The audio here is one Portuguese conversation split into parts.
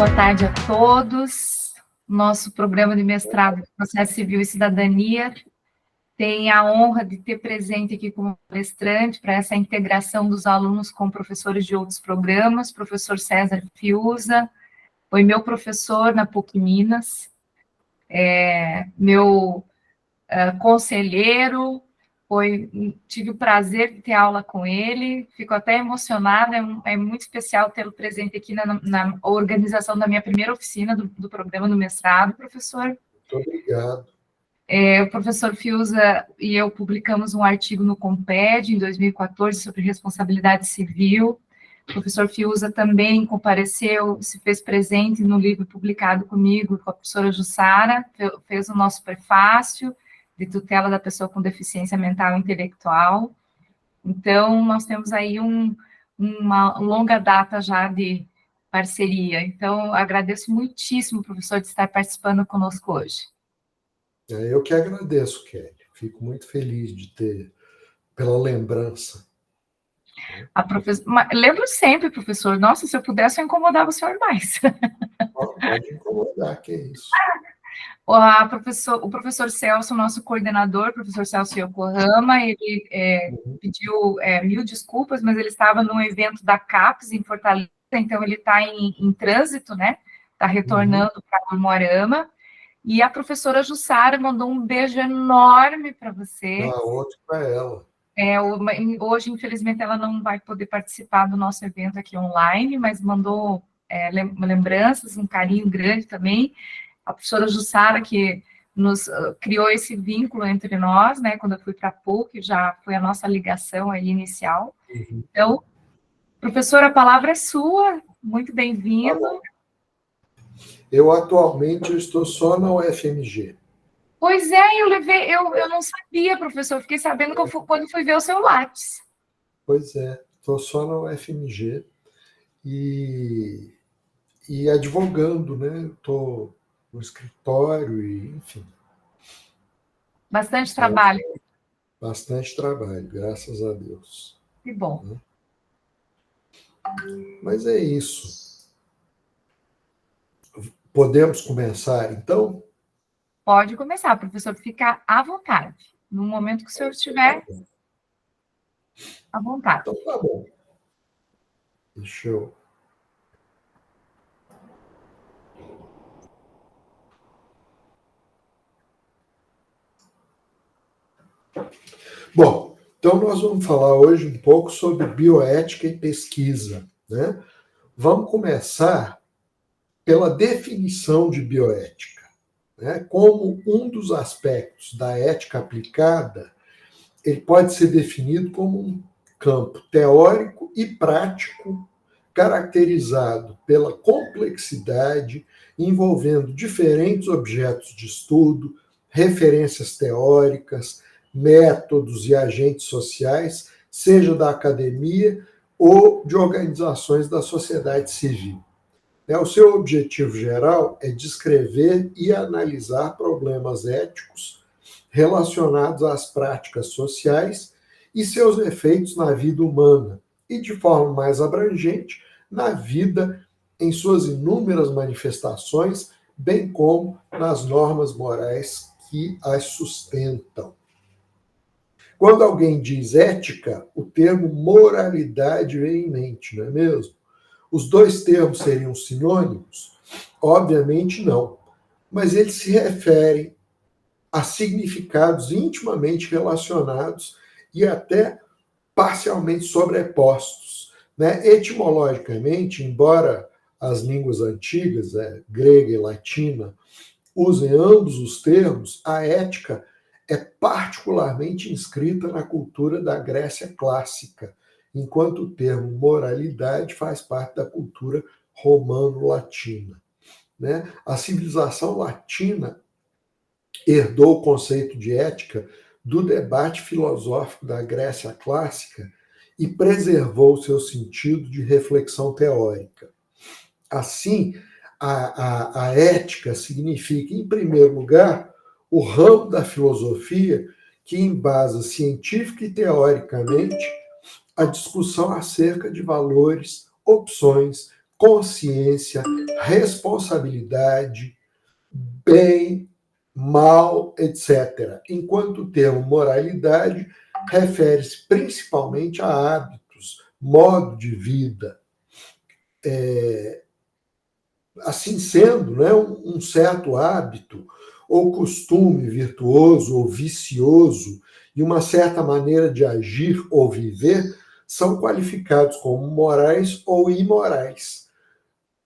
Boa tarde a todos. Nosso programa de mestrado em Processo Civil e Cidadania tem a honra de ter presente aqui como palestrante para essa integração dos alunos com professores de outros programas, professor César Fiuza, foi meu professor na PUC Minas, meu conselheiro, tive o prazer de ter aula com ele, fico até emocionada, é muito especial tê-lo presente aqui na organização da minha primeira oficina do programa do mestrado, professor. Muito obrigado. O professor Fiuza e eu publicamos um artigo no Comped, em 2014, sobre responsabilidade civil. O professor Fiuza também compareceu, se fez presente no livro publicado comigo, com a professora Jussara, fez o nosso prefácio de tutela da pessoa com deficiência mental e intelectual. Então, nós temos aí uma longa data já de parceria. Então, agradeço muitíssimo, professor, de estar participando conosco hoje. Eu que agradeço, Kelly. Fico muito feliz de ter, pela lembrança. Lembro sempre, professor. Nossa, se eu pudesse, eu incomodava o senhor mais. Pode incomodar, que é isso. O professor Celso, nosso coordenador, professor Celso Yokohama, ele pediu mil desculpas, mas ele estava num evento da CAPES em Fortaleza, então ele está em trânsito, né? Está retornando para Moarama. E a professora Jussara mandou um beijo enorme para você. Outro para ela. Hoje, infelizmente, ela não vai poder participar do nosso evento aqui online, mas mandou lembranças, um carinho grande também. A professora Jussara, que nos criou esse vínculo entre nós, né? Quando eu fui para a PUC, já foi a nossa ligação aí inicial. Então, professora, a palavra é sua. Muito bem-vindo. Eu, atualmente, estou só na UFMG. Pois é, eu não sabia, professor, fiquei sabendo quando fui ver o seu Lattes. Pois é, estou só na UFMG e advogando, né? Estou no escritório e, enfim. Bastante trabalho. Bastante trabalho, graças a Deus. Que bom. Mas é isso. Podemos começar, então? Pode começar, professor, fica à vontade. No momento que o senhor estiver à vontade. Então, tá bom. Deixa eu... Bom, então nós vamos falar hoje um pouco sobre bioética e pesquisa, né? Vamos começar pela definição de bioética, né? Como um dos aspectos da ética aplicada, ele pode ser definido como um campo teórico e prático caracterizado pela complexidade, envolvendo diferentes objetos de estudo, referências teóricas, métodos e agentes sociais, seja da academia ou de organizações da sociedade civil. O seu objetivo geral é descrever e analisar problemas éticos relacionados às práticas sociais e seus efeitos na vida humana, e, de forma mais abrangente, na vida em suas inúmeras manifestações, bem como nas normas morais que as sustentam. Quando alguém diz ética, o termo moralidade vem em mente, não é mesmo? Os dois termos seriam sinônimos? Obviamente não, mas eles se referem a significados intimamente relacionados e até parcialmente sobrepostos. Né? Etimologicamente, embora as línguas antigas, grega e latina, usem ambos os termos, a ética é particularmente inscrita na cultura da Grécia clássica, enquanto o termo moralidade faz parte da cultura romano-latina. Né? A civilização latina herdou o conceito de ética do debate filosófico da Grécia clássica e preservou seu sentido de reflexão teórica. Assim, a ética significa, em primeiro lugar, o ramo da filosofia que embasa científica e teoricamente a discussão acerca de valores, opções, consciência, responsabilidade, bem, mal, etc. Enquanto o termo moralidade refere-se principalmente a hábitos, modo de vida. Assim sendo, né, um certo hábito ou costume virtuoso ou vicioso e uma certa maneira de agir ou viver são qualificados como morais ou imorais.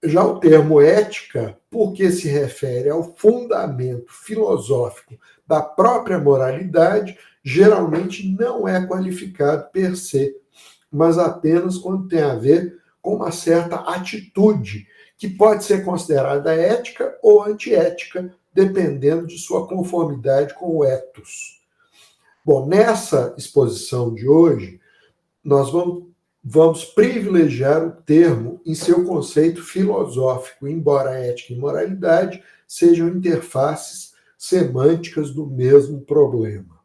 Já o termo ética, porque se refere ao fundamento filosófico da própria moralidade, geralmente não é qualificado per se, mas apenas quando tem a ver com uma certa atitude que pode ser considerada ética ou antiética, dependendo de sua conformidade com o ethos. Bom, nessa exposição de hoje, nós vamos privilegiar o termo em seu conceito filosófico, embora ética e moralidade sejam interfaces semânticas do mesmo problema.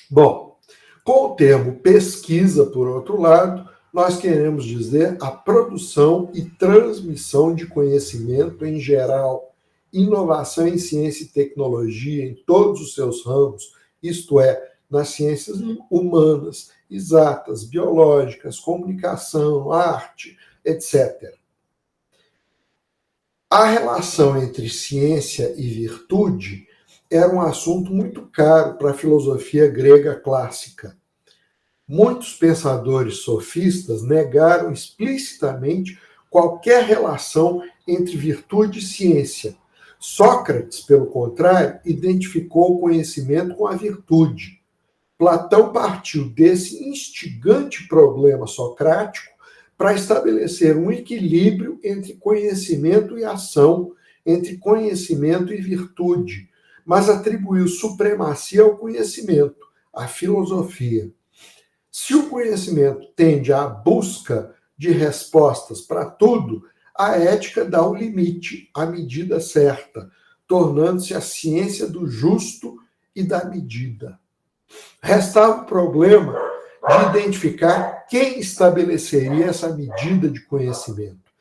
Bom, com o termo pesquisa, por outro lado, nós queremos dizer a produção e transmissão de conhecimento em geral, inovação em ciência e tecnologia em todos os seus ramos, isto é, nas ciências humanas, exatas, biológicas, comunicação, arte, etc. A relação entre ciência e virtude era um assunto muito caro para a filosofia grega clássica. Muitos pensadores sofistas negaram explicitamente qualquer relação entre virtude e ciência. Sócrates, pelo contrário, identificou o conhecimento com a virtude. Platão partiu desse instigante problema socrático para estabelecer um equilíbrio entre conhecimento e ação, entre conhecimento e virtude, mas atribuiu supremacia ao conhecimento, à filosofia. Se o conhecimento tende à busca de respostas para tudo, a ética dá o limite, a medida certa, tornando-se a ciência do justo e da medida. Restava o problema de identificar quem estabeleceria essa medida de conhecimento,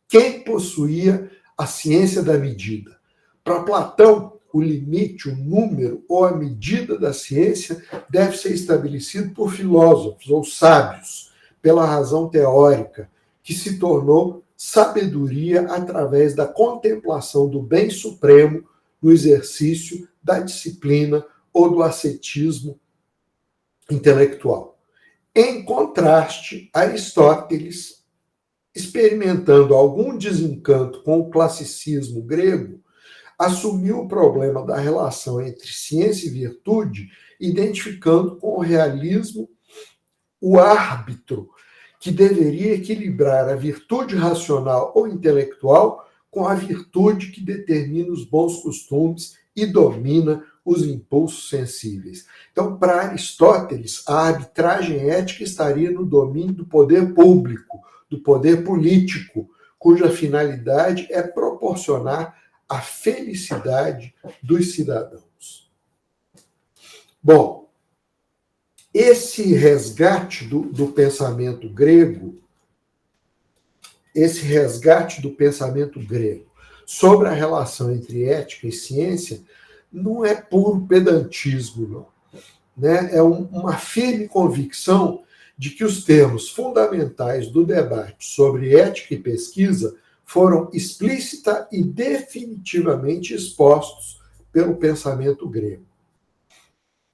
quem possuía a ciência da medida. Para Platão, o limite, o número ou a medida da ciência deve ser estabelecido por filósofos ou sábios, pela razão teórica, que se tornou sabedoria através da contemplação do bem supremo no exercício da disciplina ou do ascetismo intelectual. Em contraste, Aristóteles, experimentando algum desencanto com o classicismo grego, assumiu o problema da relação entre ciência e virtude, identificando com o realismo o árbitro que deveria equilibrar a virtude racional ou intelectual com a virtude que determina os bons costumes e domina os impulsos sensíveis. Então, para Aristóteles, a arbitragem ética estaria no domínio do poder público, do poder político, cuja finalidade é proporcionar a felicidade dos cidadãos. Bom, esse resgate do pensamento grego, sobre a relação entre ética e ciência, não é puro pedantismo, não. Né? É uma firme convicção de que os termos fundamentais do debate sobre ética e pesquisa foram explícita e definitivamente expostos pelo pensamento grego.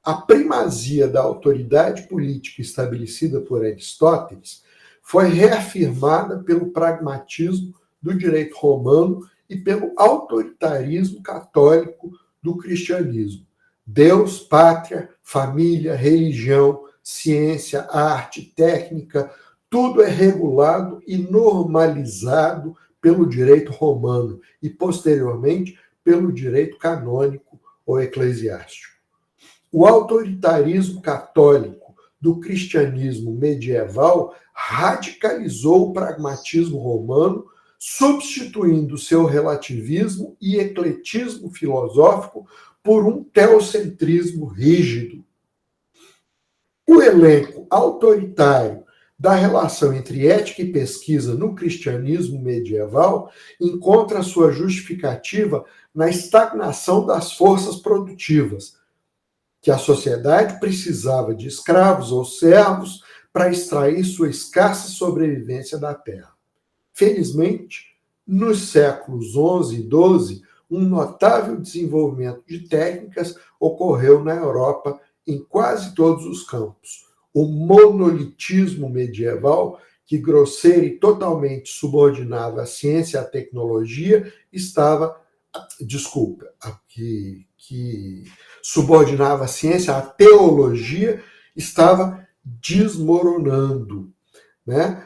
A primazia da autoridade política estabelecida por Aristóteles foi reafirmada pelo pragmatismo do direito romano e pelo autoritarismo católico do cristianismo. Deus, pátria, família, religião, ciência, arte, técnica, tudo é regulado e normalizado pelo direito romano e, posteriormente, pelo direito canônico ou eclesiástico. O autoritarismo católico do cristianismo medieval radicalizou o pragmatismo romano, substituindo seu relativismo e ecletismo filosófico por um teocentrismo rígido. O elenco autoritário da relação entre ética e pesquisa no cristianismo medieval encontra sua justificativa na estagnação das forças produtivas, que a sociedade precisava de escravos ou servos para extrair sua escassa sobrevivência da terra. Felizmente, nos séculos XI e XII, um notável desenvolvimento de técnicas ocorreu na Europa em quase todos os campos. O monolitismo medieval, que grosseiro e totalmente subordinava a ciência e a tecnologia, que subordinava a ciência à teologia, estava desmoronando, né?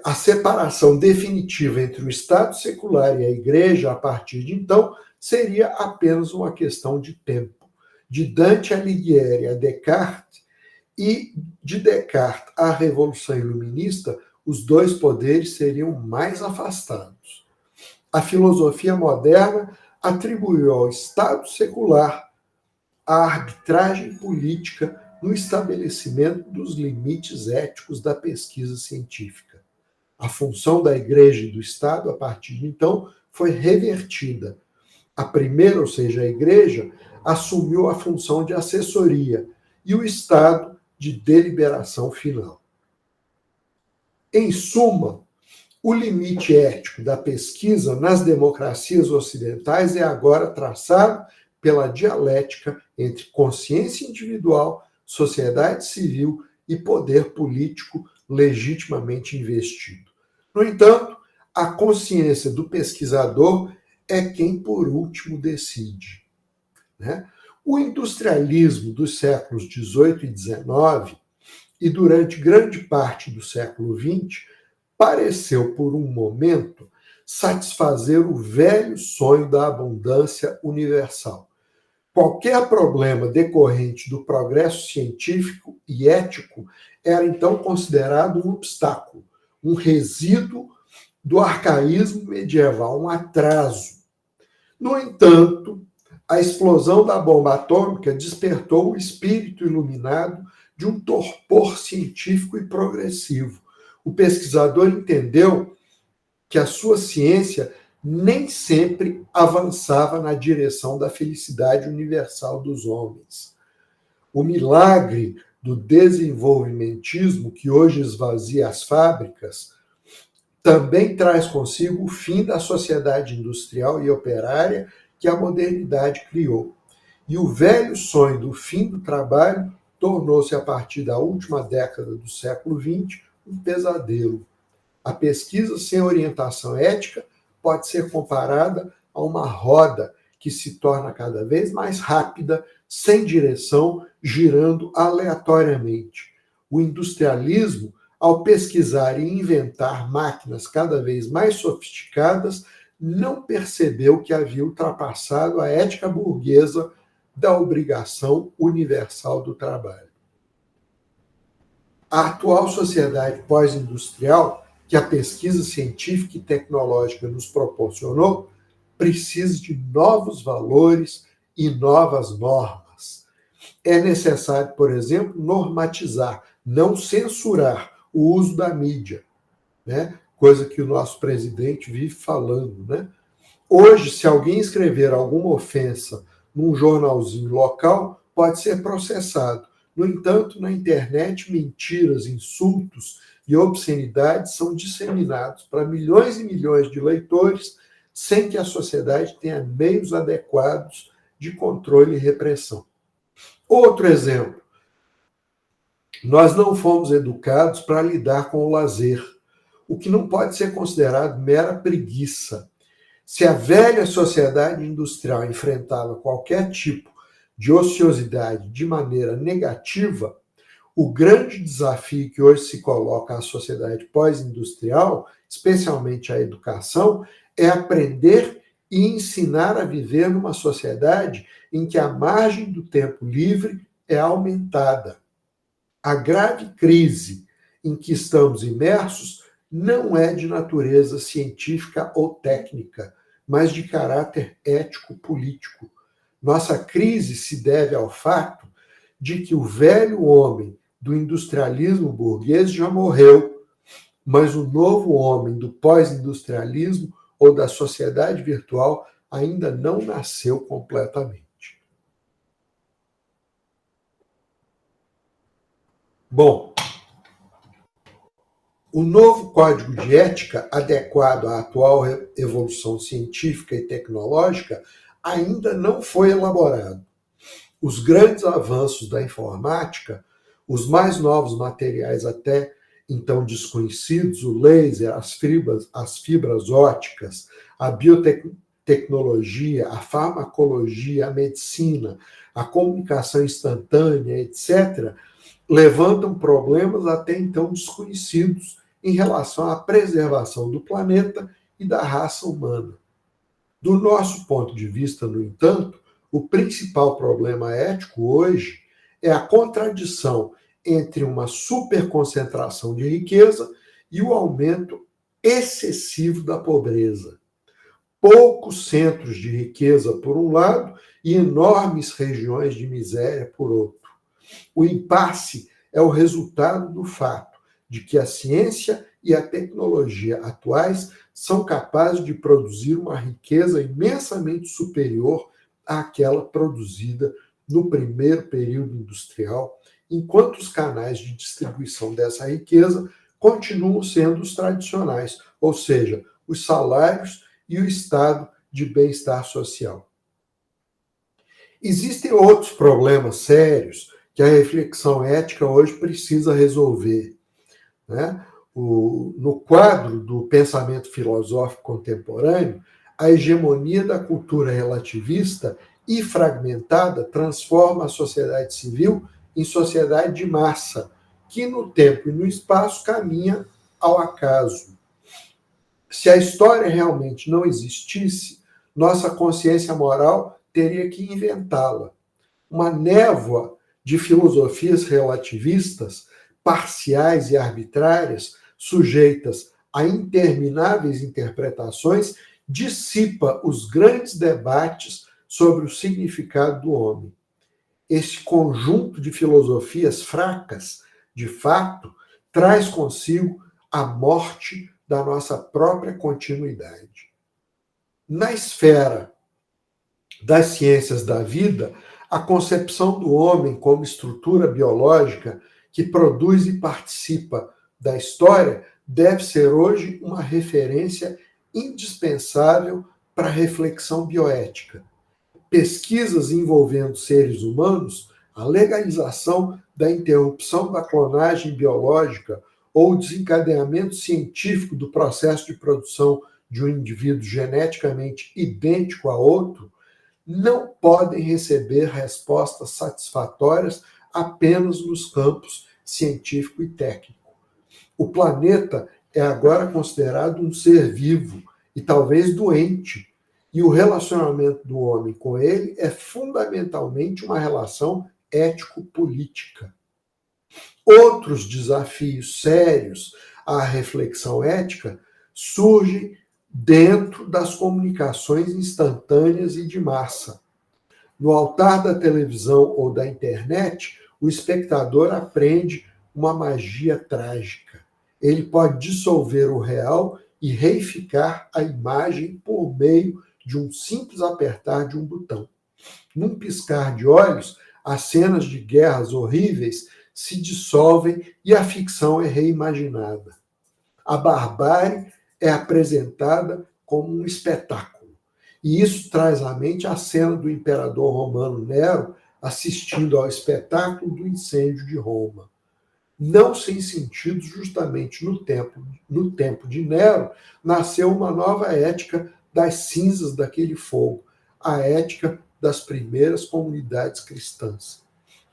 A separação definitiva entre o Estado secular e a Igreja, a partir de então, seria apenas uma questão de tempo. De Dante Alighieri a Descartes, e de Descartes à Revolução Iluminista, os dois poderes seriam mais afastados. A filosofia moderna atribuiu ao Estado secular a arbitragem política no estabelecimento dos limites éticos da pesquisa científica. A função da Igreja e do Estado, a partir de então, foi revertida. A primeira, ou seja, a Igreja, assumiu a função de assessoria e o Estado de deliberação final. Em suma, o limite ético da pesquisa nas democracias ocidentais é agora traçado pela dialética entre consciência individual, sociedade civil e poder político legitimamente investido. No entanto, a consciência do pesquisador é quem, por último, decide, né? O industrialismo dos séculos XVIII e XIX e durante grande parte do século XX pareceu, por um momento, satisfazer o velho sonho da abundância universal. Qualquer problema decorrente do progresso científico e ético era, então, considerado um obstáculo, um resíduo do arcaísmo medieval, um atraso. No entanto, a explosão da bomba atômica despertou o espírito iluminado de um torpor científico e progressivo. O pesquisador entendeu que a sua ciência nem sempre avançava na direção da felicidade universal dos homens. O milagre do desenvolvimentismo, que hoje esvazia as fábricas, também traz consigo o fim da sociedade industrial e operária que a modernidade criou. E o velho sonho do fim do trabalho tornou-se, a partir da última década do século XX, um pesadelo. A pesquisa sem orientação ética pode ser comparada a uma roda que se torna cada vez mais rápida, sem direção, girando aleatoriamente. O industrialismo, ao pesquisar e inventar máquinas cada vez mais sofisticadas, não percebeu que havia ultrapassado a ética burguesa da obrigação universal do trabalho. A atual sociedade pós-industrial, que a pesquisa científica e tecnológica nos proporcionou, precisa de novos valores e novas normas. É necessário, por exemplo, normatizar, não censurar o uso da mídia, né? Coisa que o nosso presidente vive falando, né? Hoje, se alguém escrever alguma ofensa num jornalzinho local, pode ser processado. No entanto, na internet, mentiras, insultos e obscenidades são disseminados para milhões e milhões de leitores sem que a sociedade tenha meios adequados de controle e repressão. Outro exemplo. Nós não fomos educados para lidar com o lazer, o que não pode ser considerado mera preguiça. Se a velha sociedade industrial enfrentava qualquer tipo de ociosidade de maneira negativa, o grande desafio que hoje se coloca à sociedade pós-industrial, especialmente à educação, é aprender e ensinar a viver numa sociedade em que a margem do tempo livre é aumentada. A grave crise em que estamos imersos não é de natureza científica ou técnica, mas de caráter ético-político. Nossa crise se deve ao fato de que o velho homem, do industrialismo burguês já morreu, mas o novo homem do pós-industrialismo ou da sociedade virtual ainda não nasceu completamente. Bom, o novo código de ética, adequado à atual evolução científica e tecnológica, ainda não foi elaborado. Os grandes avanços da informática, os mais novos materiais até então desconhecidos, o laser, as fibras ópticas, a biotecnologia, a farmacologia, a medicina, a comunicação instantânea, etc., levantam problemas até então desconhecidos em relação à preservação do planeta e da raça humana. Do nosso ponto de vista, no entanto, o principal problema ético hoje é a contradição entre uma superconcentração de riqueza e o aumento excessivo da pobreza. Poucos centros de riqueza, por um lado, e enormes regiões de miséria, por outro. O impasse é o resultado do fato de que a ciência e a tecnologia atuais são capazes de produzir uma riqueza imensamente superior àquela produzida no primeiro período industrial, enquanto os canais de distribuição dessa riqueza continuam sendo os tradicionais, ou seja, os salários e o estado de bem-estar social. Existem outros problemas sérios que a reflexão ética hoje precisa resolver, né? No quadro do pensamento filosófico contemporâneo, a hegemonia da cultura relativista e fragmentada transforma a sociedade civil em sociedade de massa, que no tempo e no espaço caminha ao acaso. Se a história realmente não existisse, nossa consciência moral teria que inventá-la. Uma névoa de filosofias relativistas, parciais e arbitrárias, sujeitas a intermináveis interpretações, dissipa os grandes debates sobre o significado do homem. Esse conjunto de filosofias fracas, de fato, traz consigo a morte da nossa própria continuidade. Na esfera das ciências da vida, a concepção do homem como estrutura biológica que produz e participa da história deve ser hoje uma referência indispensável para a reflexão bioética. Pesquisas envolvendo seres humanos, a legalização da interrupção da clonagem biológica ou o desencadeamento científico do processo de produção de um indivíduo geneticamente idêntico a outro, não podem receber respostas satisfatórias apenas nos campos científico e técnico. O planeta é agora considerado um ser vivo e talvez doente, e o relacionamento do homem com ele é fundamentalmente uma relação ético-política. Outros desafios sérios à reflexão ética surgem dentro das comunicações instantâneas e de massa. No altar da televisão ou da internet, o espectador aprende uma magia trágica. Ele pode dissolver o real e reificar a imagem por meio de um simples apertar de um botão. Num piscar de olhos, as cenas de guerras horríveis se dissolvem e a ficção é reimaginada. A barbárie é apresentada como um espetáculo. E isso traz à mente a cena do imperador romano Nero assistindo ao espetáculo do incêndio de Roma. Não sem sentido, justamente no tempo de Nero, nasceu uma nova ética das cinzas daquele fogo, a ética das primeiras comunidades cristãs.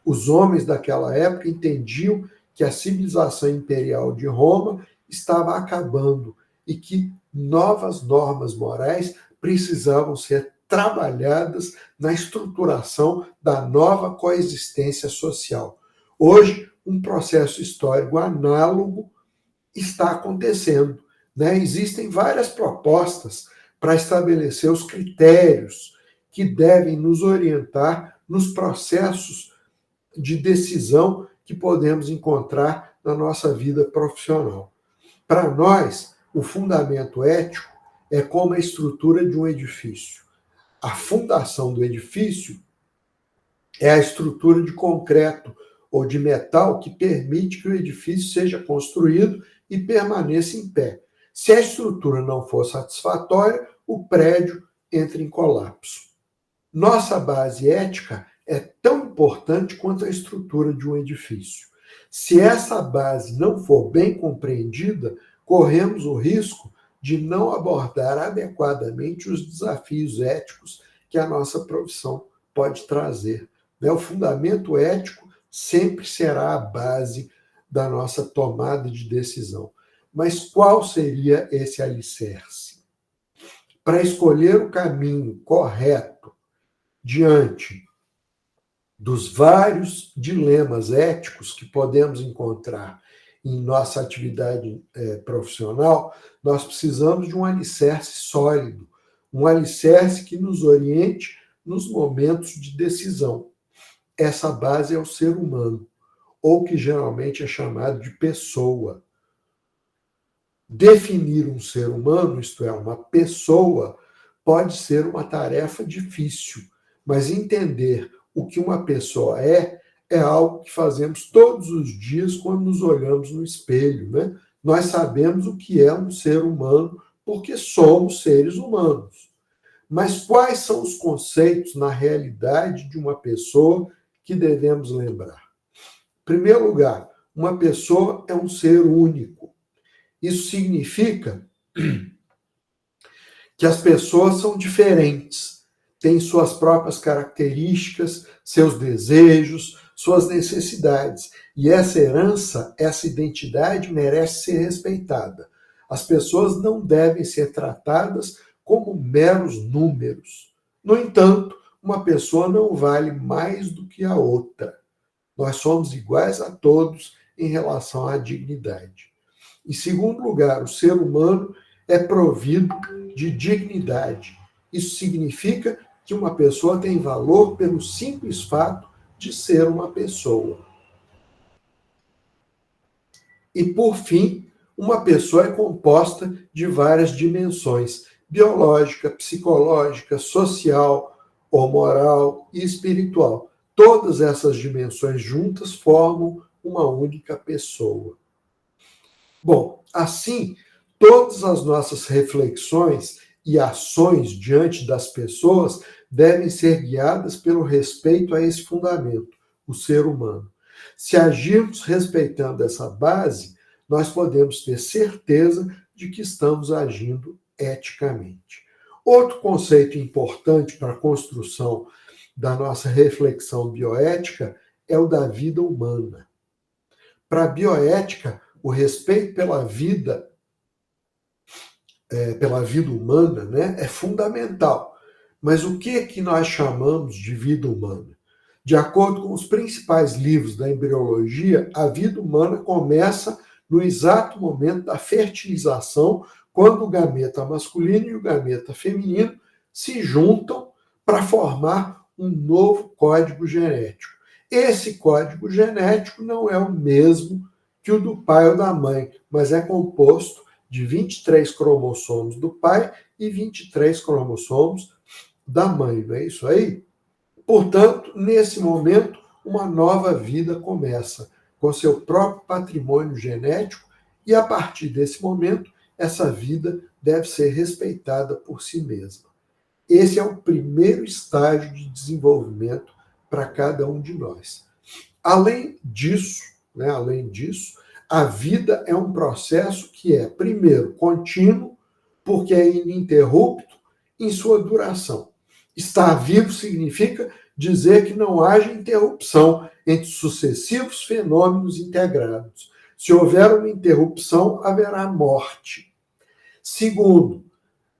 Os homens daquela época entendiam que a civilização imperial de Roma estava acabando e que novas normas morais precisavam ser trabalhadas na estruturação da nova coexistência social. Hoje, um processo histórico análogo está acontecendo, né? Existem várias propostas para estabelecer os critérios que devem nos orientar nos processos de decisão que podemos encontrar na nossa vida profissional. Para nós, o fundamento ético é como a estrutura de um edifício. A fundação do edifício é a estrutura de concreto ou de metal que permite que o edifício seja construído e permaneça em pé. Se a estrutura não for satisfatória, o prédio entra em colapso. Nossa base ética é tão importante quanto a estrutura de um edifício. Se essa base não for bem compreendida, corremos o risco de não abordar adequadamente os desafios éticos que a nossa profissão pode trazer. O fundamento ético sempre será a base da nossa tomada de decisão. Mas qual seria esse alicerce? Para escolher o caminho correto diante dos vários dilemas éticos que podemos encontrar em nossa atividade profissional, nós precisamos de um alicerce sólido, um alicerce que nos oriente nos momentos de decisão. Essa base é o ser humano, ou que geralmente é chamado de pessoa. Definir um ser humano, isto é, uma pessoa, pode ser uma tarefa difícil, mas entender o que uma pessoa é algo que fazemos todos os dias quando nos olhamos no espelho, né? Nós sabemos o que é um ser humano porque somos seres humanos. Mas quais são os conceitos na realidade de uma pessoa que devemos lembrar? Em primeiro lugar, uma pessoa é um ser único. Isso significa que as pessoas são diferentes, têm suas próprias características, seus desejos, suas necessidades. E essa herança, essa identidade merece ser respeitada. As pessoas não devem ser tratadas como meros números. No entanto, uma pessoa não vale mais do que a outra. Nós somos iguais a todos em relação à dignidade. Em segundo lugar, o ser humano é provido de dignidade. Isso significa que uma pessoa tem valor pelo simples fato de ser uma pessoa. E, por fim, uma pessoa é composta de várias dimensões: biológica, psicológica, social, ou moral e espiritual. Todas essas dimensões juntas formam uma única pessoa. Bom, assim, todas as nossas reflexões e ações diante das pessoas devem ser guiadas pelo respeito a esse fundamento, o ser humano. Se agirmos respeitando essa base, nós podemos ter certeza de que estamos agindo eticamente. Outro conceito importante para a construção da nossa reflexão bioética é o da vida humana. Para a bioética, o respeito pela vida humana, né, é fundamental. Mas o que nós chamamos de vida humana? De acordo com os principais livros da embriologia, a vida humana começa no exato momento da fertilização, quando o gameta masculino e o gameta feminino se juntam para formar um novo código genético. Esse código genético não é o mesmo que o do pai ou da mãe, mas é composto de 23 cromossomos do pai e 23 cromossomos da mãe, não é isso aí? Portanto, nesse momento, uma nova vida começa, com seu próprio patrimônio genético, e a partir desse momento, essa vida deve ser respeitada por si mesma. Esse é o primeiro estágio de desenvolvimento para cada um de nós. Além disso, a vida é um processo que é, primeiro, contínuo, porque é ininterrupto em sua duração. Estar vivo significa dizer que não haja interrupção entre sucessivos fenômenos integrados. Se houver uma interrupção, haverá morte. Segundo,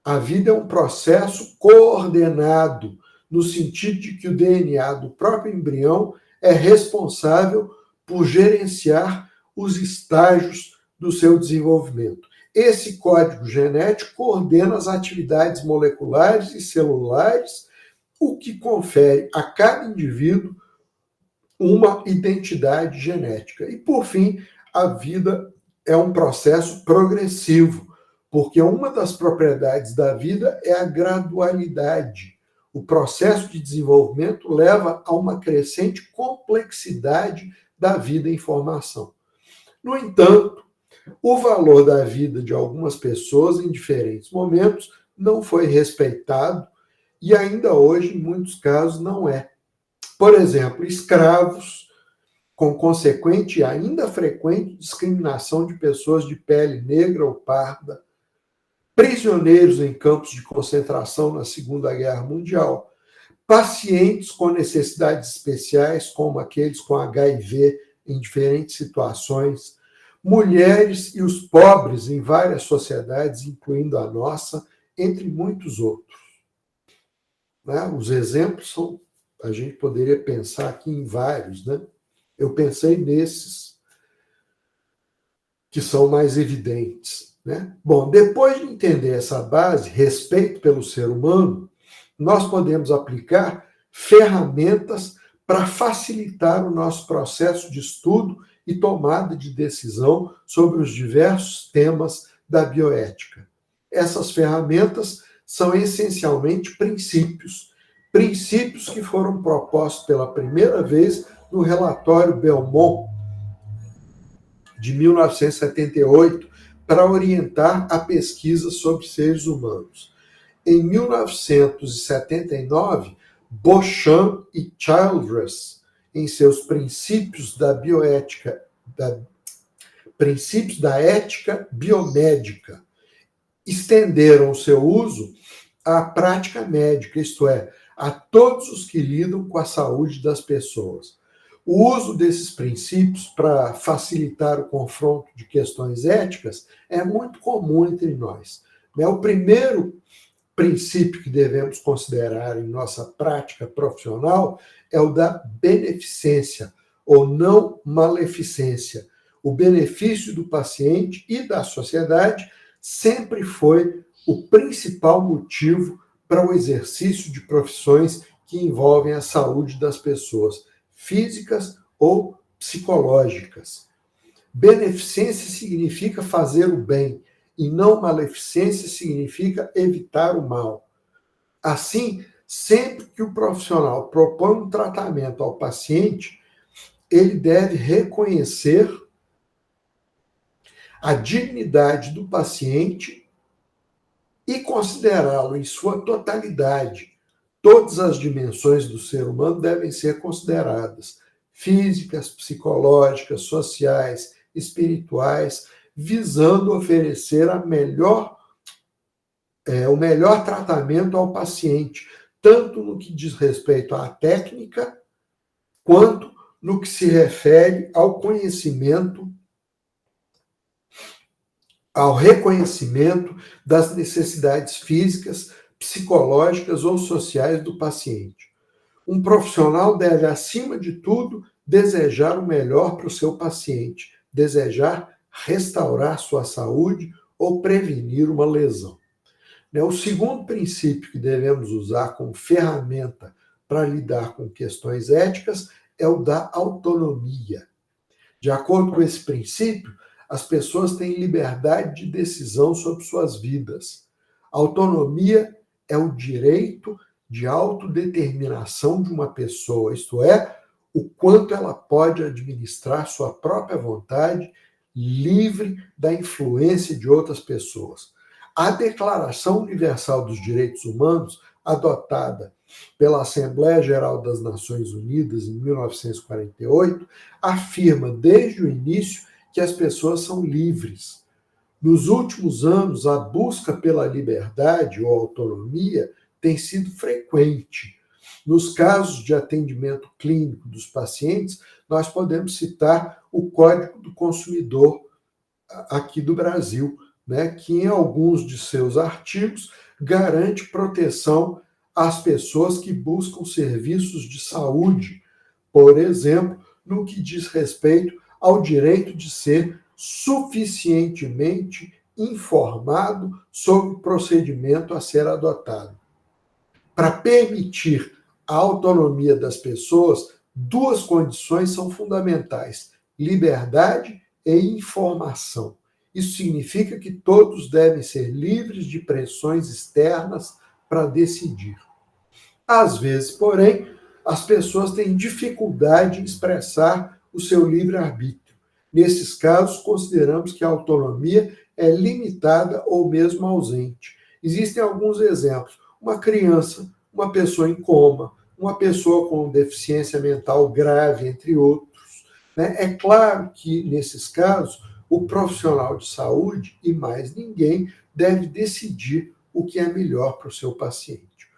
a vida é um processo coordenado, no sentido de que o DNA do próprio embrião é responsável por gerenciar os estágios do seu desenvolvimento. Esse código genético coordena as atividades moleculares e celulares, o que confere a cada indivíduo uma identidade genética. E, por fim, a vida é um processo progressivo, porque uma das propriedades da vida é a gradualidade. O processo de desenvolvimento leva a uma crescente complexidade da vida em formação. No entanto, o valor da vida de algumas pessoas em diferentes momentos não foi respeitado e ainda hoje, em muitos casos, não é. Por exemplo, escravos, com consequente e ainda frequente discriminação de pessoas de pele negra ou parda, prisioneiros em campos de concentração na Segunda Guerra Mundial, pacientes com necessidades especiais, como aqueles com HIV em diferentes situações, mulheres e os pobres em várias sociedades, incluindo a nossa, entre muitos outros. Né? Os exemplos são, a gente poderia pensar aqui em vários, né? Eu pensei nesses que são mais evidentes, né? Bom, depois de entender essa base, respeito pelo ser humano, nós podemos aplicar ferramentas para facilitar o nosso processo de estudo e tomada de decisão sobre os diversos temas da bioética. Essas ferramentas são essencialmente princípios que foram propostos pela primeira vez no relatório Belmont, de 1978, para orientar a pesquisa sobre seres humanos. Em 1979, Beauchamp e Childress, em seus princípios da bioética, princípios da ética biomédica, estenderam o seu uso à prática médica, isto é, a todos os que lidam com a saúde das pessoas. O uso desses princípios para facilitar o confronto de questões éticas é muito comum entre nós. O primeiro princípio que devemos considerar em nossa prática profissional é o da beneficência, ou não maleficência. O benefício do paciente e da sociedade sempre foi o principal motivo para o exercício de profissões que envolvem a saúde das pessoas, físicas ou psicológicas. Beneficência significa fazer o bem, e não maleficência significa evitar o mal. Assim, sempre que o profissional propõe um tratamento ao paciente, ele deve reconhecer a dignidade do paciente e considerá-lo em sua totalidade. Todas as dimensões do ser humano devem ser consideradas: físicas, psicológicas, sociais, espirituais, visando oferecer o melhor tratamento ao paciente, tanto no que diz respeito à técnica, quanto no que se refere ao conhecimento, ao reconhecimento das necessidades físicas, psicológicas ou sociais do paciente. Um profissional deve, acima de tudo, desejar o melhor para o seu paciente, desejar restaurar sua saúde ou prevenir uma lesão. O segundo princípio que devemos usar como ferramenta para lidar com questões éticas é o da autonomia. De acordo com esse princípio, as pessoas têm liberdade de decisão sobre suas vidas. Autonomia é o direito de autodeterminação de uma pessoa, isto é, o quanto ela pode administrar sua própria vontade, livre da influência de outras pessoas. A Declaração Universal dos Direitos Humanos, adotada pela Assembleia Geral das Nações Unidas em 1948, afirma desde o início que as pessoas são livres. Nos últimos anos, a busca pela liberdade ou autonomia tem sido frequente. Nos casos de atendimento clínico dos pacientes, nós podemos citar o Código do Consumidor aqui do Brasil, que em alguns de seus artigos garante proteção às pessoas que buscam serviços de saúde, por exemplo, no que diz respeito ao direito de ser suficientemente informado sobre o procedimento a ser adotado. Para permitir a autonomia das pessoas, duas condições são fundamentais: liberdade e informação. Isso significa que todos devem ser livres de pressões externas para decidir. Às vezes, porém, as pessoas têm dificuldade em expressar o seu livre-arbítrio. Nesses casos, consideramos que a autonomia é limitada ou mesmo ausente. Existem alguns exemplos. Uma criança, uma pessoa em coma, uma pessoa com deficiência mental grave, entre outros. É claro que, nesses casos, o profissional de saúde, e mais ninguém, deve decidir o que é melhor para o seu paciente.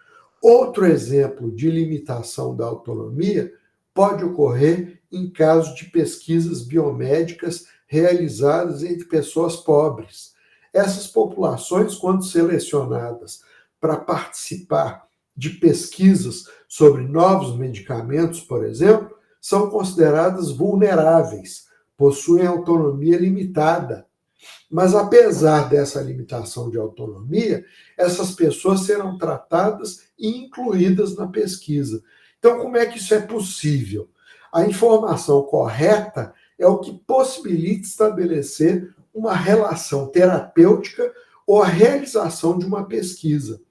Outro exemplo de limitação da autonomia pode ocorrer em casos de pesquisas biomédicas realizadas entre pessoas pobres. Essas populações, quando selecionadas para participar de pesquisas sobre novos medicamentos, por exemplo, são consideradas vulneráveis, possuem autonomia limitada. Mas, apesar dessa limitação de autonomia, essas pessoas serão tratadas e incluídas na pesquisa. Então, como é que isso é possível? A informação correta é o que possibilita estabelecer uma relação terapêutica ou a realização de uma pesquisa.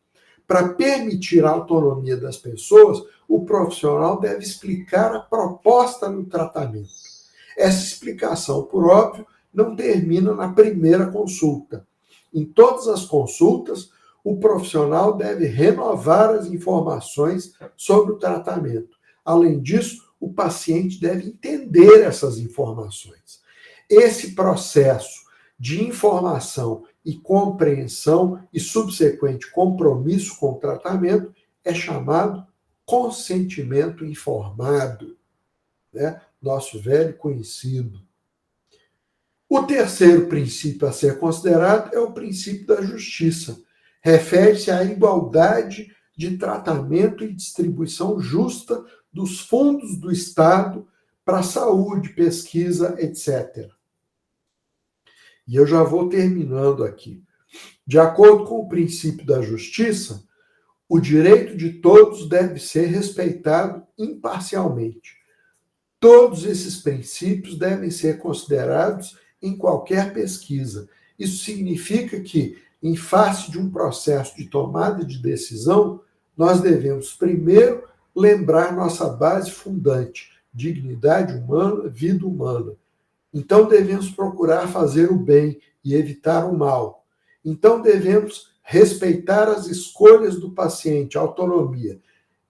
Para permitir a autonomia das pessoas, o profissional deve explicar a proposta no tratamento. Essa explicação, por óbvio, não termina na primeira consulta. Em todas as consultas, o profissional deve renovar as informações sobre o tratamento. Além disso, o paciente deve entender essas informações. Esse processo de informação e compreensão e subsequente compromisso com o tratamento é chamado consentimento informado, né? Nosso velho conhecido. O terceiro princípio a ser considerado é o princípio da justiça. Refere-se à igualdade de tratamento e distribuição justa dos fundos do Estado para saúde, pesquisa, etc. E eu já vou terminando aqui. De acordo com o princípio da justiça, o direito de todos deve ser respeitado imparcialmente. Todos esses princípios devem ser considerados em qualquer pesquisa. Isso significa que, em face de um processo de tomada de decisão, nós devemos primeiro lembrar nossa base fundante, dignidade humana, vida humana. Então devemos procurar fazer o bem e evitar o mal. Então devemos respeitar as escolhas do paciente, autonomia.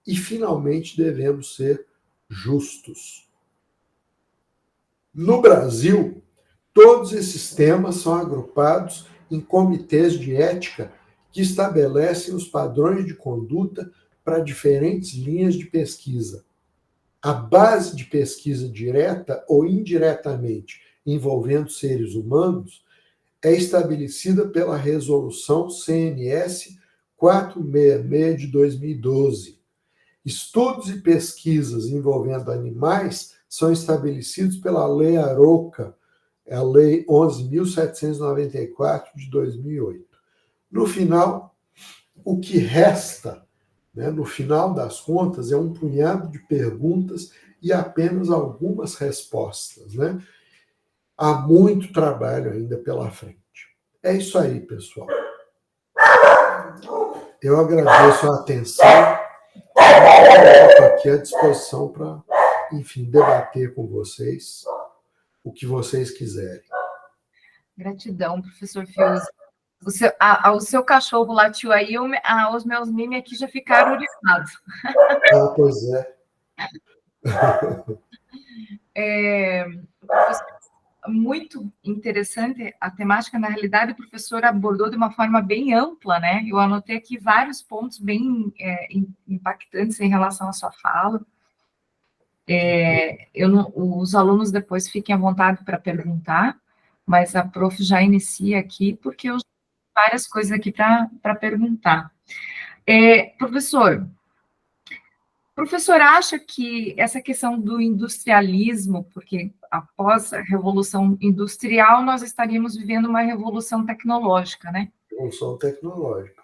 E, finalmente, devemos ser justos. No Brasil, todos esses temas são agrupados em comitês de ética que estabelecem os padrões de conduta para diferentes linhas de pesquisa. A base de pesquisa direta ou indiretamente envolvendo seres humanos é estabelecida pela Resolução CNS 466 de 2012. Estudos e pesquisas envolvendo animais são estabelecidos pela Lei Arouca, a Lei 11.794 de 2008. No final, o que resta, no final das contas, é um punhado de perguntas e apenas algumas respostas. Há muito trabalho ainda pela frente. É isso aí, pessoal. Eu agradeço a atenção. Estou aqui à disposição para, debater com vocês o que vocês quiserem. Gratidão, professor Fiuza. O seu cachorro latiu aí, os meus mimi aqui já ficaram oriçados. Pois é. Muito interessante a temática, na realidade, o professor abordou de uma forma bem ampla, né? Eu anotei aqui vários pontos bem impactantes em relação à sua fala. Os alunos depois fiquem à vontade para perguntar, mas a prof já inicia aqui, porque eu tenho várias coisas aqui para perguntar. Professor acha que essa questão do industrialismo, porque após a Revolução Industrial nós estaríamos vivendo uma revolução tecnológica, né? Evolução tecnológica.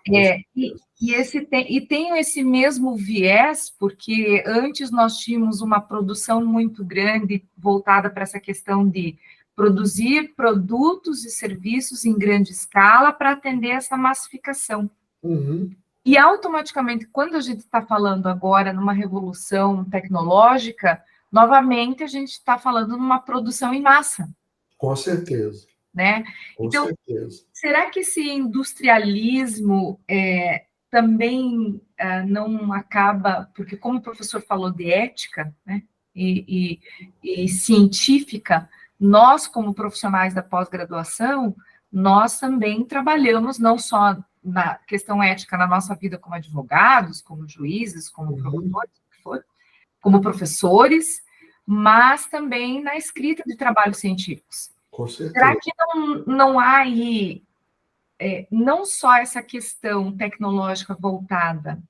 E tem esse mesmo viés, porque antes nós tínhamos uma produção muito grande voltada para essa questão de produzir produtos e serviços em grande escala para atender essa massificação. Uhum. E automaticamente, quando a gente está falando agora numa revolução tecnológica, novamente a gente está falando numa produção em massa. Com certeza. Né? Com então, certeza. Será que esse industrialismo também não acaba, porque como o professor falou de ética, né, e científica, nós, como profissionais da pós-graduação, nós também trabalhamos não só na questão ética na nossa vida como advogados, como juízes, como promotores, como professores, mas também na escrita de trabalhos científicos. Com certeza. Será que não há aí não só essa questão tecnológica voltada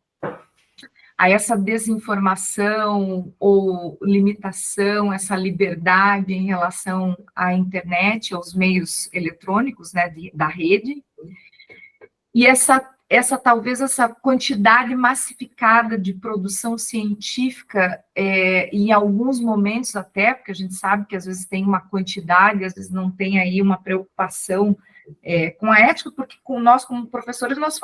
a essa desinformação ou limitação, essa liberdade em relação à internet, aos meios eletrônicos, né, da rede, e talvez essa quantidade massificada de produção científica, em alguns momentos até, porque a gente sabe que às vezes tem uma quantidade, às vezes não tem aí uma preocupação com a ética, porque nós, como professores, nós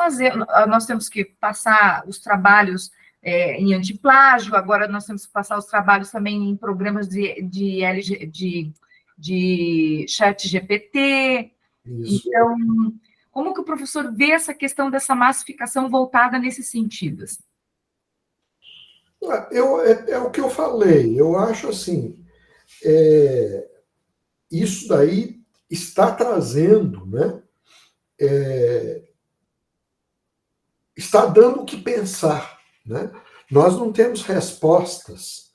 temos que passar os trabalhos em antiplágio, agora nós temos que passar os trabalhos também em programas de chat GPT. Isso. Então, como que o professor vê essa questão dessa massificação voltada nesse sentido? É o que eu falei. Eu acho assim, isso daí está trazendo, né? Está dando o que pensar, né? Nós não temos respostas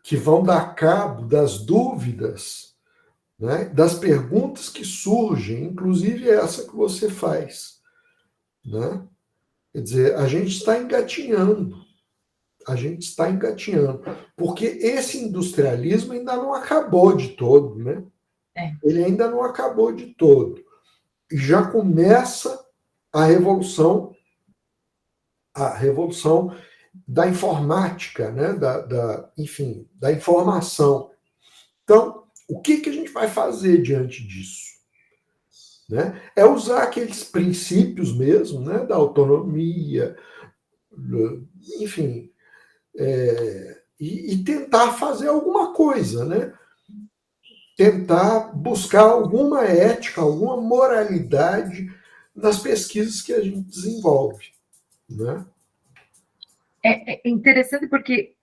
que vão dar cabo das dúvidas, né? Das perguntas que surgem, inclusive essa que você faz, né? Quer dizer, a gente está engatinhando, porque esse industrialismo ainda não acabou de todo, né? Ele ainda não acabou de todo. E já começa a revolução da informática, né? Enfim, da informação. Então, o que a gente vai fazer diante disso? Né? É usar aqueles princípios mesmo, né? Da autonomia, enfim, e tentar fazer alguma coisa, né? Tentar buscar alguma ética, alguma moralidade nas pesquisas que a gente desenvolve, né? É interessante porque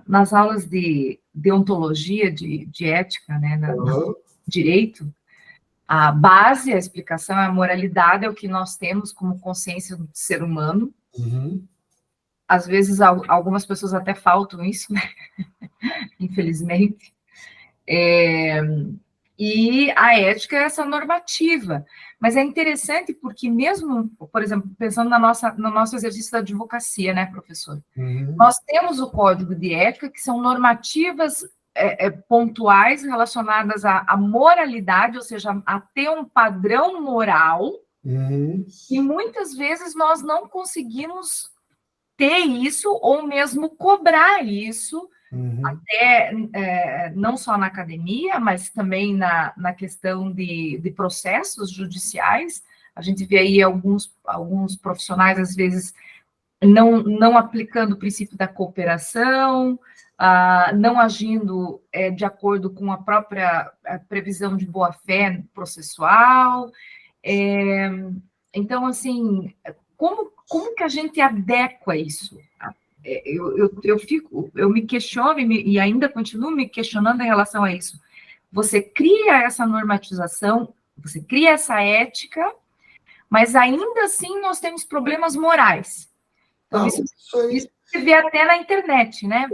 nas aulas de deontologia, de ética, né, no direito, a base, a explicação, a moralidade é o que nós temos como consciência do ser humano. Uhum. Às vezes, algumas pessoas até faltam isso, né? Infelizmente. E a ética é essa normativa. Mas é interessante porque mesmo, por exemplo, pensando no nosso exercício da advocacia, né, professor? Uhum. Nós temos o código de ética, que são normativas pontuais relacionadas à moralidade, ou seja, a ter um padrão moral, e muitas vezes nós não conseguimos ter isso, ou mesmo cobrar isso, até não só na academia, mas também na questão de processos judiciais. A gente vê aí alguns profissionais, às vezes, não aplicando o princípio da cooperação, não agindo de acordo com a própria previsão de boa-fé processual. Então, assim, como que a gente adequa isso? Eu me questiono e ainda continuo me questionando em relação a isso. Você cria essa normatização, você cria essa ética, mas ainda assim nós temos problemas morais. Então, isso você vê até na internet, né?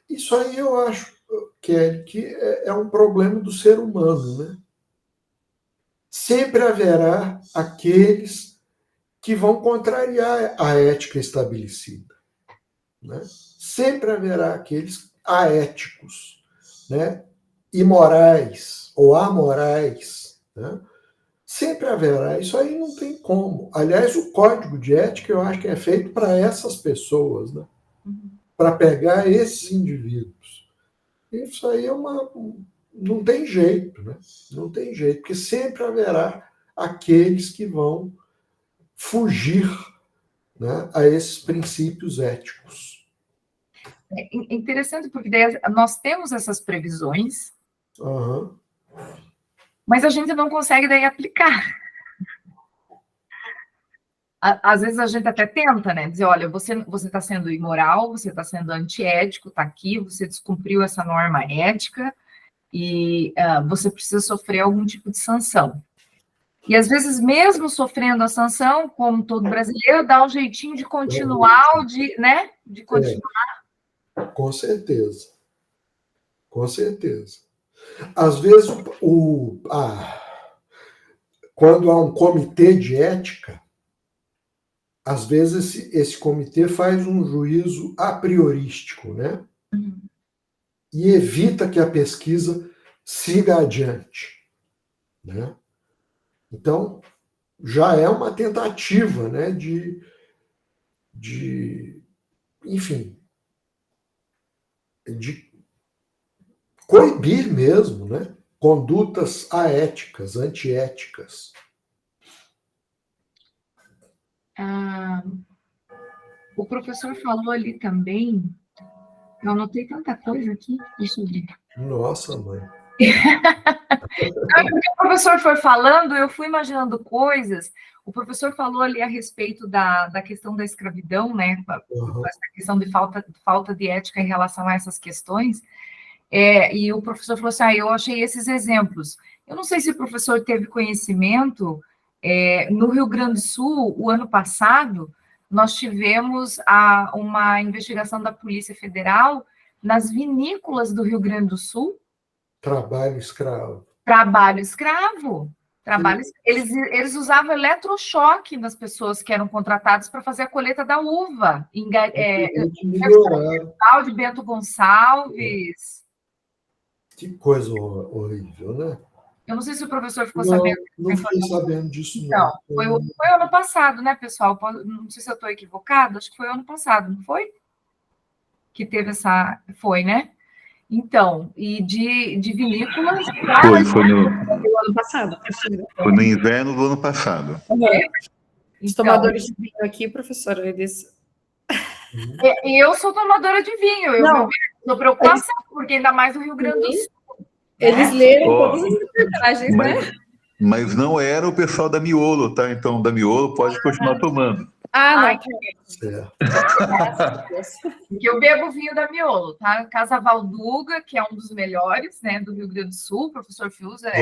Isso aí eu acho, Kelly, que é um problema do ser humano, né? Sempre haverá aqueles que vão contrariar a ética estabelecida, né? Sempre haverá aqueles aéticos, né? Imorais ou amorais, né? Sempre haverá. Isso aí não tem como. Aliás, o código de ética eu acho que é feito para essas pessoas, né? Para pegar esses indivíduos. Isso aí é uma. Não tem jeito, né? Não tem jeito, porque sempre haverá aqueles que vão fugir, né, a esses princípios éticos. É interessante, porque daí nós temos essas previsões, Uhum. mas a gente não consegue daí aplicar. Às vezes a gente até tenta, né? Dizer, olha, você está sendo imoral, você está sendo antiético, está aqui, você descumpriu essa norma ética e você precisa sofrer algum tipo de sanção. E às vezes, mesmo sofrendo a sanção, como todo brasileiro, dá um jeitinho de continuar, né? De continuar. Com certeza. Com certeza. Às vezes, quando há um comitê de ética, às vezes esse comitê faz um juízo a priorístico, né? E evita que a pesquisa siga adiante, né? Então, já é uma tentativa, né, enfim, de coibir mesmo, né, condutas aéticas, antiéticas. O professor falou ali também, eu anotei tanta coisa aqui, deixa eu ver. Nossa, mãe. O professor foi falando, eu fui imaginando coisas. O professor falou ali a respeito da questão da escravidão, né? Essa questão de falta de ética em relação a essas questões. E o professor falou assim: eu achei esses exemplos. Eu não sei se o professor teve conhecimento, no Rio Grande do Sul, o ano passado, nós tivemos uma investigação da Polícia Federal nas vinícolas do Rio Grande do Sul. Trabalho escravo. Trabalho escravo. Eles usavam eletrochoque nas pessoas que eram contratadas para fazer a colheita da uva. De Bento Gonçalves. Que coisa horrível, né? Eu não sei se o professor ficou sabendo. Não fiquei sabendo disso, não. Foi ano passado, né, pessoal? Não sei se eu estou equivocado, acho que foi ano passado, não foi? Que teve essa. Foi, né? Então, e de vinícolas. Foi no ano passado. Foi no inverno do ano passado. Os tomadores de vinho aqui, professora, eles. Eu sou tomadora de vinho, eu estou preocupada, porque ainda mais no Rio Grande do Sul. Eles leram todas as reportagens, né? Mas não era o pessoal da Miolo, tá? Então, da Miolo pode continuar tomando. Não. Porque eu bebo vinho da Miolo, tá? Casa Valduga, que é um dos melhores, né, do Rio Grande do Sul, o professor Fiuza.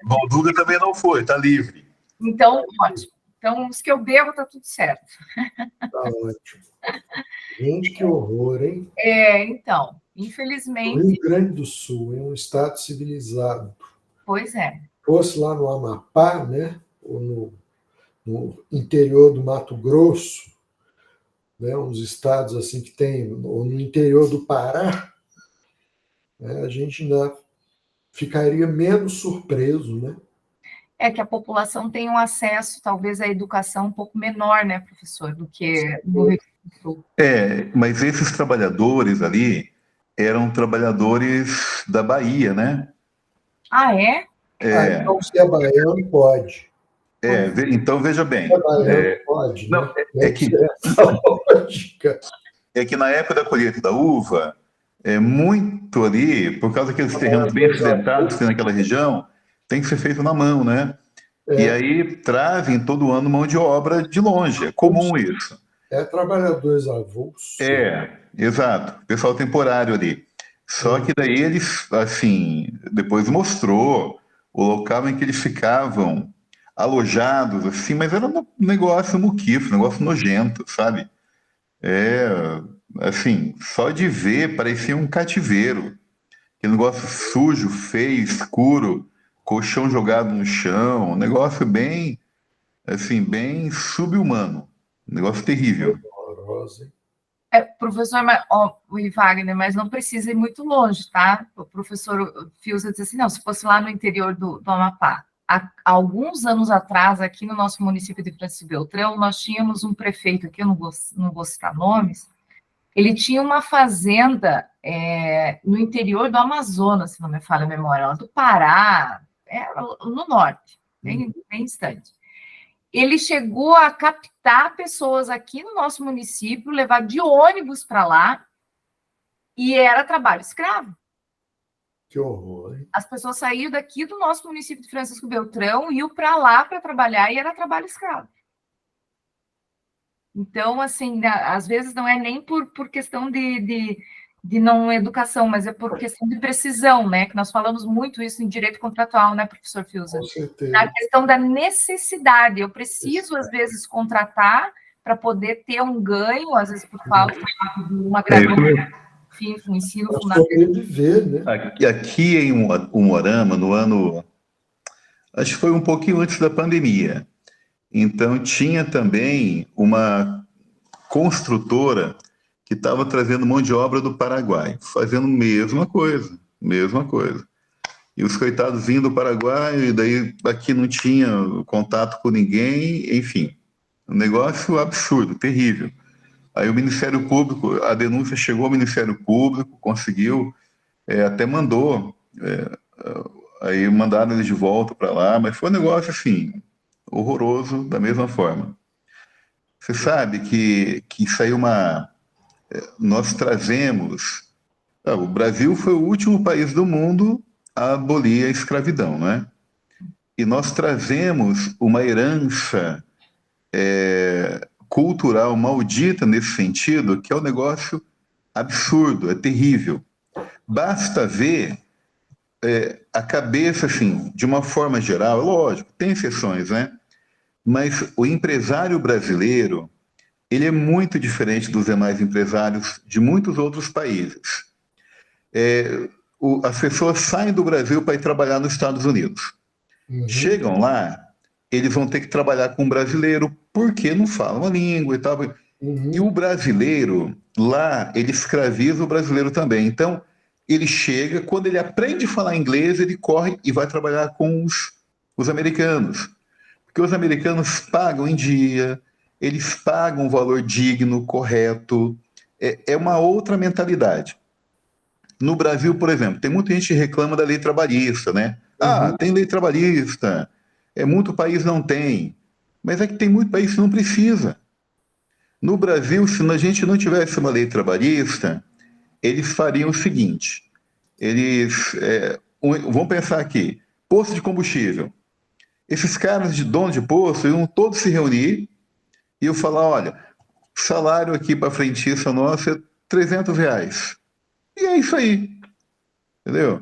Valduga também não foi, tá livre. Então, ótimo. Então, os que eu bebo, tá tudo certo. Tá ótimo. Gente, que horror, hein? Então, infelizmente... O Rio Grande do Sul é um estado civilizado. Pois é. Fosse lá no Amapá, né? Ou no interior do Mato Grosso, né? Uns estados assim que tem, ou no interior do Pará, né? A gente ainda ficaria menos surpreso, né? Que a população tem um acesso, talvez, à educação um pouco menor, né, professor, do que no Rio Grande do Sul. Mas esses trabalhadores ali eram trabalhadores da Bahia, né? É? Então, se é baiano, pode. Então, veja bem. Pode, não, né? É que na época da colheita da uva, muito ali, por causa daqueles terrenos bem acidentados que tem naquela região, tem que ser feito na mão, né? E aí trazem todo ano mão de obra de longe, é comum isso. Trabalhadores avulsos. Exato, pessoal temporário ali. Só que daí eles, assim, depois mostrou o local em que eles ficavam alojados, assim, mas era um negócio muquifo, um negócio nojento, sabe? Assim, só de ver parecia um cativeiro. Aquele negócio sujo, feio, escuro, colchão jogado no chão, um negócio bem, assim, bem subhumano. Um negócio terrível. Professor Wagner, mas não precisa ir muito longe, tá? O professor Fiuza disse assim, não, se fosse lá no interior do Amapá. há alguns anos atrás, aqui no nosso município de Francisco Beltrão, nós tínhamos um prefeito, aqui eu não vou citar nomes, ele tinha uma fazenda no interior do Amazonas, se não me falha a memória, lá do Pará, no norte, bem distante. Ele chegou a captar pessoas aqui no nosso município, levar de ônibus para lá, e era trabalho escravo. Que horror, hein? As pessoas saíam daqui do nosso município de Francisco Beltrão, iam para lá para trabalhar, e era trabalho escravo. Então, assim, às vezes não é nem por questão de não educação, mas é por questão de precisão, né? Que nós falamos muito isso em direito contratual, né, professor Fiuza? Com certeza. A questão da necessidade. Eu preciso, às vezes, contratar para poder ter um ganho, às vezes por falta de uma graduação, enfim, um ensino fundamental. Sobreviver, né? Aqui em Umuarama, no ano... Acho que foi um pouquinho antes da pandemia. Então, tinha também uma construtora que estava trazendo mão de obra do Paraguai, fazendo mesma coisa. E os coitados vindo do Paraguai, e daí aqui não tinha contato com ninguém, enfim. Um negócio absurdo, terrível. Aí o Ministério Público, a denúncia chegou ao Ministério Público, conseguiu, até mandou, aí mandaram eles de volta para lá, mas foi um negócio assim, horroroso da mesma forma. Você sabe que isso aí nós trazemos... o Brasil foi o último país do mundo a abolir a escravidão, né? E nós trazemos uma herança cultural maldita nesse sentido, que é um negócio absurdo, é terrível. Basta ver a cabeça, assim, de uma forma geral, lógico, tem exceções, né? Mas o empresário brasileiro, ele é muito diferente dos demais empresários de muitos outros países. As pessoas saem do Brasil para ir trabalhar nos Estados Unidos. Chegam lá, eles vão ter que trabalhar com um brasileiro porque não falam a língua e tal. E o brasileiro, lá, ele escraviza o brasileiro também. Então, ele chega, quando ele aprende a falar inglês, ele corre e vai trabalhar com os americanos. Porque os americanos pagam em dia, eles pagam um valor digno, correto. É uma outra mentalidade. No Brasil, por exemplo, tem muita gente que reclama da lei trabalhista, né? Tem lei trabalhista, muito país não tem. Mas é que tem muito país que não precisa. No Brasil, se a gente não tivesse uma lei trabalhista, eles fariam o seguinte, vamos pensar aqui, posto de combustível. Esses caras de dono de posto iam todos se reunir e eu falar, olha, salário aqui para frentista nosso é R$300. E é isso aí, entendeu?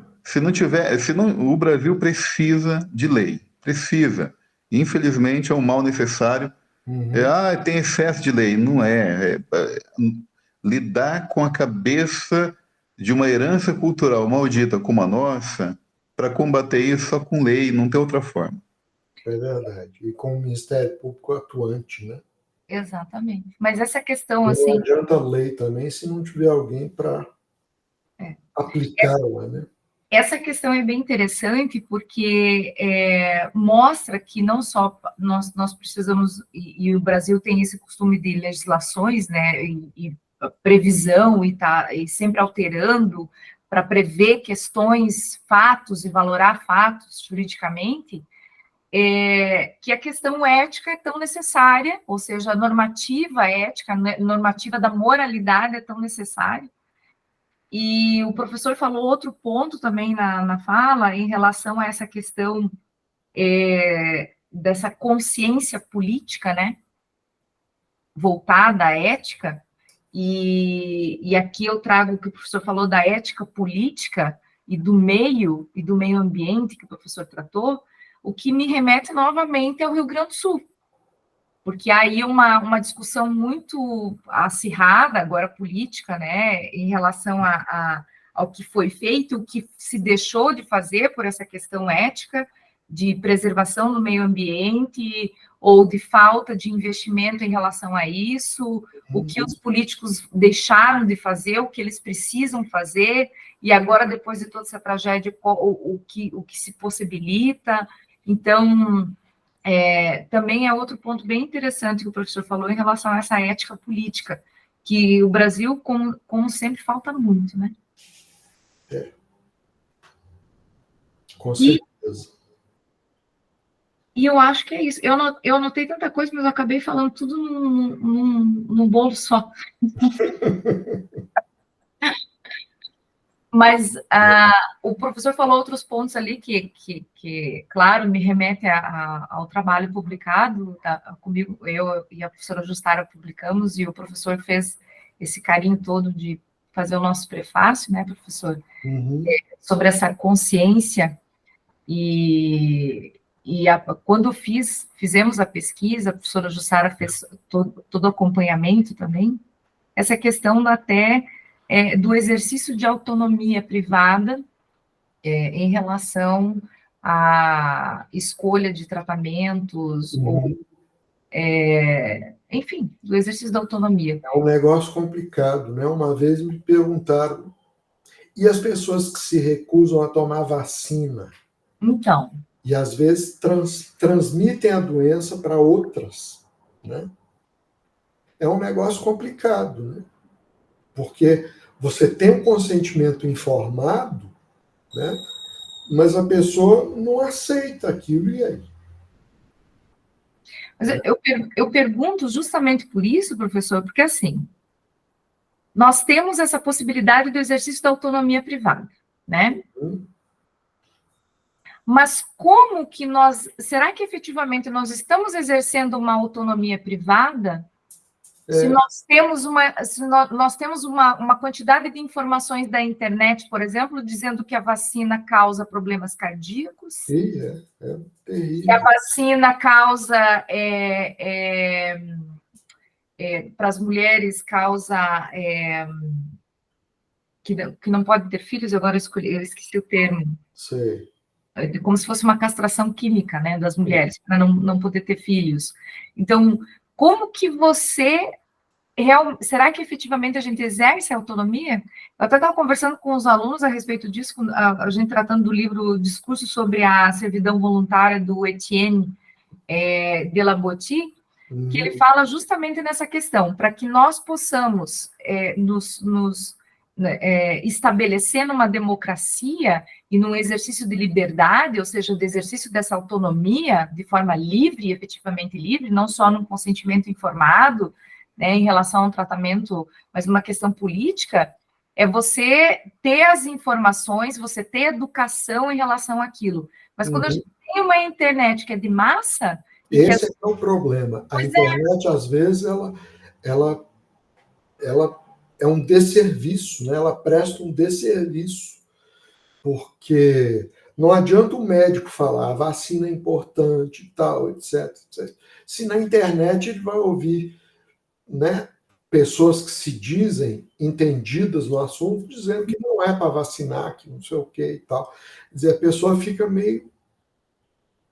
O Brasil precisa de lei, precisa. Infelizmente é um mal necessário. Tem excesso de lei. Não é. Lidar com a cabeça de uma herança cultural maldita como a nossa, para combater isso só com lei, não tem outra forma. É verdade. E com o Ministério Público atuante, né? Exatamente. Mas essa questão, não assim... Não adianta a lei também se não tiver alguém para aplicá-la, né? Essa questão é bem interessante porque mostra que não só nós precisamos, e o Brasil tem esse costume de legislações, né, e previsão, e sempre alterando para prever questões, fatos e valorar fatos juridicamente, que a questão ética é tão necessária, ou seja, a normativa ética, a normativa da moralidade é tão necessária. E o professor falou outro ponto também na fala em relação a essa questão dessa consciência política, né, voltada à ética, e aqui eu trago o que o professor falou da ética política e do meio ambiente que o professor tratou, o que me remete novamente ao Rio Grande do Sul, porque há aí uma discussão muito acirrada, agora política, né, em relação ao que foi feito, o que se deixou de fazer por essa questão ética, de preservação do meio ambiente, ou de falta de investimento em relação a isso, o que os políticos deixaram de fazer, o que eles precisam fazer, e agora, depois de toda essa tragédia, o que se possibilita. Então, também é outro ponto bem interessante que o professor falou em relação a essa ética política, que o Brasil, como sempre, falta muito, né? Com certeza. E eu acho que é isso. Eu anotei tanta coisa, mas eu acabei falando tudo num bolo só. Mas o professor falou outros pontos ali que claro, me remete ao trabalho publicado, comigo, eu e a professora Justara publicamos, e o professor fez esse carinho todo de fazer o nosso prefácio, né, professor? Uhum. Sobre essa consciência, quando fizemos a pesquisa, a professora Justara fez todo o acompanhamento também, essa questão até do exercício de autonomia privada em relação à escolha de tratamentos, ou, enfim, do exercício da autonomia. É um negócio complicado, né? Uma vez me perguntaram, e as pessoas que se recusam a tomar vacina? Então. E às vezes transmitem a doença para outras, né? É um negócio complicado, né? Porque você tem um consentimento informado, né? Mas a pessoa não aceita aquilo, e aí? Mas eu pergunto justamente por isso, professor, porque assim, nós temos essa possibilidade do exercício da autonomia privada, né? Mas como que será que efetivamente nós estamos exercendo uma autonomia privada se nós temos uma quantidade de informações da internet, por exemplo, dizendo que a vacina causa problemas cardíacos? Sim, é terrível. Que a vacina causa, para as mulheres, causa que não pode ter filhos, agora eu esqueci o termo. Sei. Como se fosse uma castração química, né, das mulheres, para não poder ter filhos. Então, como que será que efetivamente a gente exerce a autonomia? Eu até estava conversando com os alunos a respeito disso, a gente tratando do livro Discurso sobre a Servidão Voluntária, do Etienne de la Boétie, que ele fala justamente nessa questão, para que nós possamos estabelecer numa democracia e num exercício de liberdade, ou seja, do exercício dessa autonomia de forma livre, efetivamente livre, não só num consentimento informado, né, em relação a um tratamento, mas uma questão política, é você ter as informações, você ter educação em relação àquilo. Mas quando a gente tem uma internet que é de massa... Esse é o problema. A internet, às vezes, ela é um desserviço, né? Ela presta um desserviço, porque não adianta o médico falar a vacina é importante e tal, etc, etc. Se na internet ele vai ouvir, né, pessoas que se dizem entendidas no assunto, dizendo que não é para vacinar, que não sei o que e tal. Quer dizer, a pessoa fica meio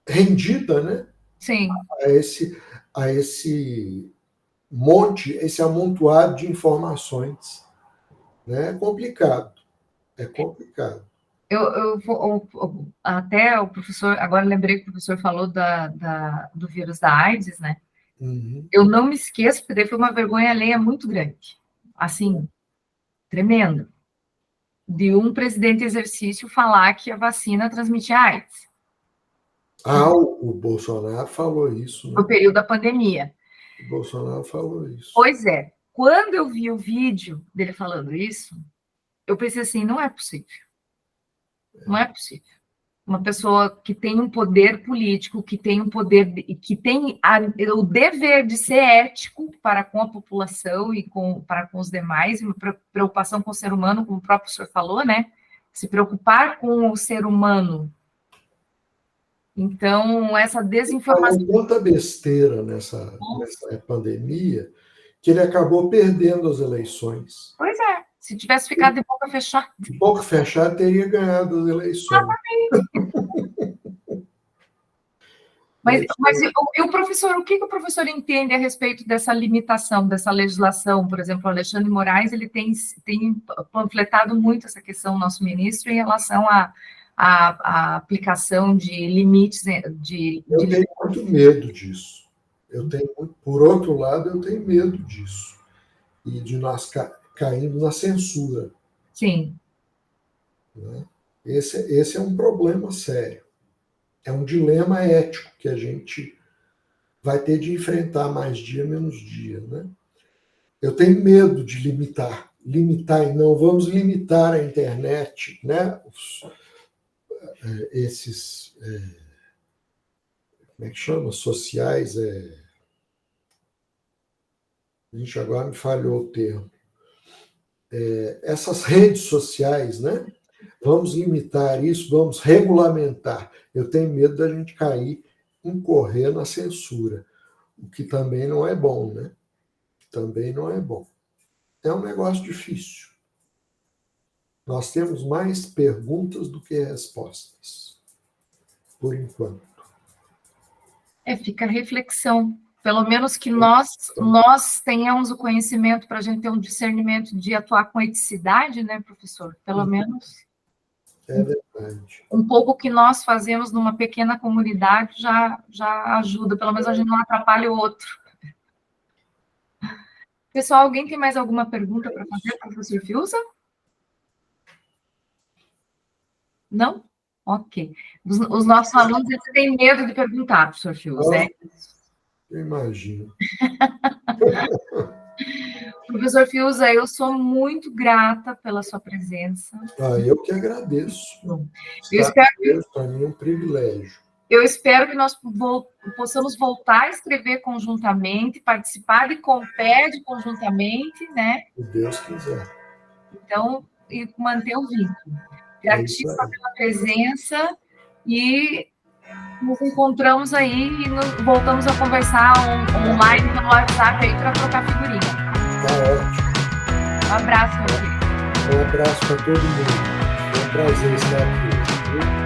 rendida, né? Sim. A esse monte, esse amontoado de informações. Né? É complicado. É complicado. Até o professor, agora lembrei que o professor falou do vírus da AIDS, né? Uhum. Eu não me esqueço, porque foi uma vergonha alheia muito grande, assim, tremendo, de um presidente em exercício falar que a vacina transmitia AIDS. O Bolsonaro falou isso. Né? No período da pandemia. O Bolsonaro falou isso. Pois é. Quando eu vi o vídeo dele falando isso, eu pensei assim, não é possível. Não é possível. Uma pessoa que tem um poder político, que tem um poder, que tem o dever de ser ético para com a população e para com os demais, uma preocupação com o ser humano, como o próprio senhor falou, né? Se preocupar com o ser humano. Então, essa desinformação... Ele falou tanta besteira nessa pandemia que ele acabou perdendo as eleições. Pois é. Se tivesse ficado de boca fechada. De boca fechada, teria ganhado as eleições. Mas o professor, o que o professor entende a respeito dessa limitação, dessa legislação? Por exemplo, o Alexandre Moraes, ele tem panfletado muito essa questão, nosso ministro, em relação a aplicação de limites Eu tenho muito medo disso. Por outro lado, eu tenho medo disso. E de nós caindo na censura. Sim. Né? Esse é um problema sério. É um dilema ético que a gente vai ter de enfrentar mais dia, menos dia. Né? Eu tenho medo de limitar e não vamos limitar a internet, né? Esses, como é que chama? Sociais, gente, agora me falhou o termo. Essas redes sociais, né? Vamos limitar isso, vamos regulamentar. Eu tenho medo da gente incorrer na censura, o que também não é bom, né? Também não é bom. É um negócio difícil. Nós temos mais perguntas do que respostas, por enquanto. Fica a reflexão. Pelo menos que nós tenhamos o conhecimento para a gente ter um discernimento de atuar com eticidade, né, professor? Pelo menos. É verdade. Um pouco que nós fazemos numa pequena comunidade já ajuda, pelo menos a gente não atrapalha o outro. Pessoal, alguém tem mais alguma pergunta para fazer, professor Fiuza? Não? Ok. Os nossos alunos eles têm medo de perguntar, professor Fiuza. Eu imagino. Professor Fiuza, eu sou muito grata pela sua presença. Eu que agradeço. Para mim é um privilégio. Eu espero que nós possamos voltar a escrever conjuntamente, participar de Comped conjuntamente, né? Se Deus quiser. Então, e manter o vínculo. Gratíssima pela presença e nos encontramos aí e voltamos a conversar online pelo WhatsApp aí para trocar figurinha. Tá ótimo. Um abraço para você. Um abraço para todo mundo. Foi um prazer estar aqui.